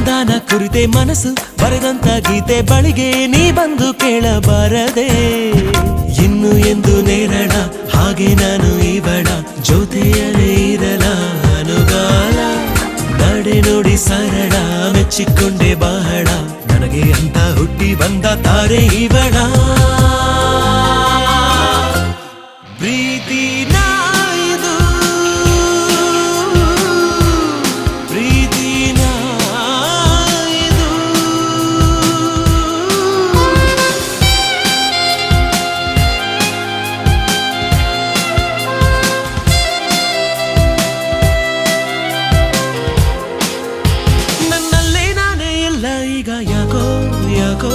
ಬಂಧನ ಕುರಿತೆ ಮನಸ್ಸು ಬರೆದಂತ ಗೀತೆ ಬಳಿಗೆ ನೀ ಬಂದು ಕೇಳಬಾರದೆ ಇನ್ನು ಎಂದು ನೇರಳ ಹಾಗೆ ನಾನು ಇವಳ ಜೊತೆಯಲ್ಲೇ ಇರಲ ಅನುಗಾಲ ನಡೆ ನೋಡಿ ಸರಳ ಮೆಚ್ಚಿಕೊಂಡೆ ಬಹಳ ನನಗೆ ಅಂತ ಹುಟ್ಟಿ ಬಂದ ತಾರೆ ಇವಳ ಪ್ರೀತಿನ ಇದು ಪ್ರೀತಿನ ಇದು ನನ್ನಲ್ಲೇ ನಾನೇ ಇಲ್ಲ ಈಗ ಯಾಕೋ ಯಾಕೋ